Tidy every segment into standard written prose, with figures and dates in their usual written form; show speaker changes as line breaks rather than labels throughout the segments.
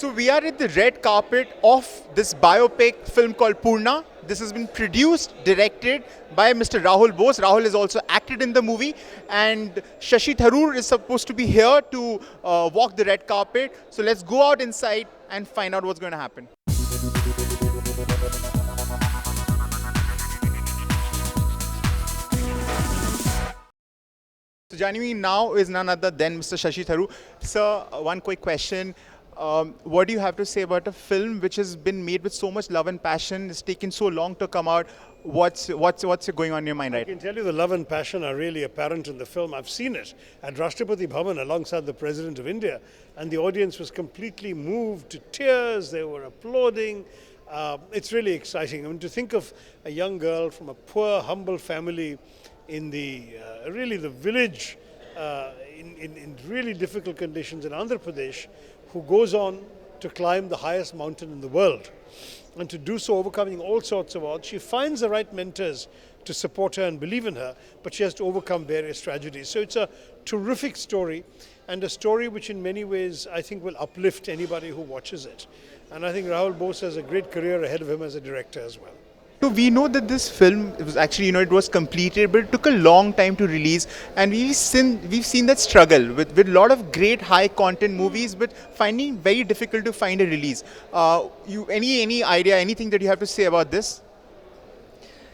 So we are at the red carpet of this biopic film called Poorna. This has been produced, directed by Mr. Rahul Bose. Rahul has also acted in the movie, and Shashi Tharoor is supposed to be here to walk the red carpet. So let's go out inside and find out what's going to happen. So joining me now is none other than Mr. Shashi Tharoor. Sir, one quick question. What do you have to say about a film which has been made with so much love and passion? It's taken so long to come out. What's going on in your mind
I can tell you the love and passion are really apparent in the film. I've seen it at Rashtrapati Bhavan alongside the President of India, and the audience was completely moved to tears. They were applauding. It's really exciting. I mean, to think of a young girl from a poor, humble family in the really the village in really difficult conditions in Andhra Pradesh, who goes on to climb the highest mountain in the world, and to do so overcoming all sorts of odds. She finds the right mentors to support her and believe in her, but she has to overcome various tragedies. So it's a terrific story, and a story which in many ways I think will uplift anybody who watches it. And I think Rahul Bose has a great career ahead of him as a director as well.
So we know that this film, it was actually, it was completed, but it took a long time to release, and we've seen that struggle with a lot of great high content movies, but finding very difficult to find a release. Any idea, anything that you have to say about this?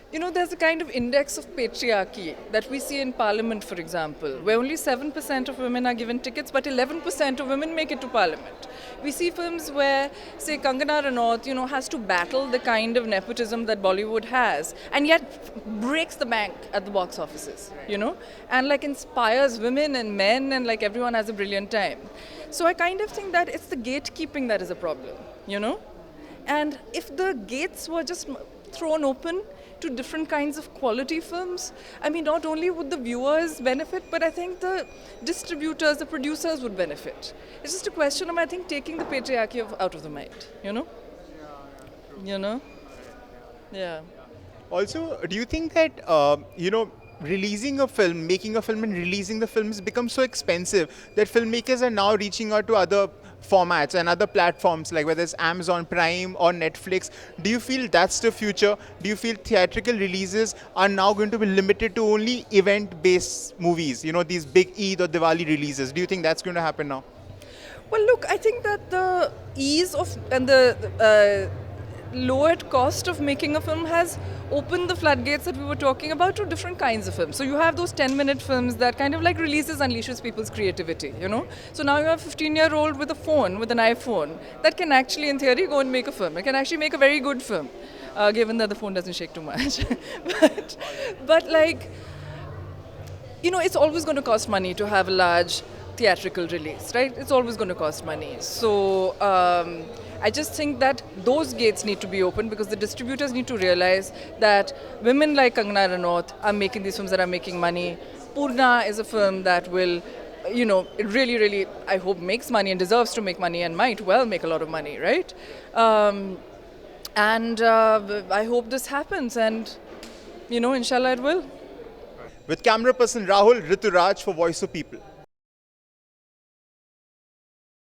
You know, there's a kind of index of patriarchy that we see in Parliament, for example, where only 7% of women are given tickets, but 11% of women make it to Parliament. We see films where, say, Kangana Ranaut, has to battle the kind of nepotism that Bollywood has, and yet breaks the bank at the box offices, and inspires women and men, and everyone has a brilliant time. So I kind of think that it's the gatekeeping that is a problem, And if the gates were just thrown open to different kinds of quality films, I mean, not only would the viewers benefit, but I think the distributors, the producers would benefit. It's just a question of, I think, taking the patriarchy out of the mind, Yeah.
Also, do you think that, releasing a film, making a film and releasing the film has become so expensive that filmmakers are now reaching out to other formats and other platforms, like whether it's Amazon Prime or Netflix? Do you feel that's the future? Do you feel theatrical releases are now going to be limited to only event-based movies, these big Eid or Diwali releases? Do you think that's going to happen now?
Well, look, I think that the ease of and the lowered cost of making a film has opened the floodgates that we were talking about to different kinds of films. So you have those 10-minute films that kind of releases, unleashes people's creativity, So now you have a 15-year-old with a phone, with an iPhone, that can actually, in theory, go and make a film. It can actually make a very good film, given that the phone doesn't shake too much. but it's always going to cost money to have a large theatrical release, right? It's always going to cost money. So I just think that those gates need to be open, because the distributors need to realize that women like Kangana Ranaut are making these films that are making money. Poorna is a film that will, it really, really, I hope, makes money and deserves to make money and might well make a lot of money, right? I hope this happens, and, inshallah it will.
With camera person Rahul, Rituraj for Voice of People.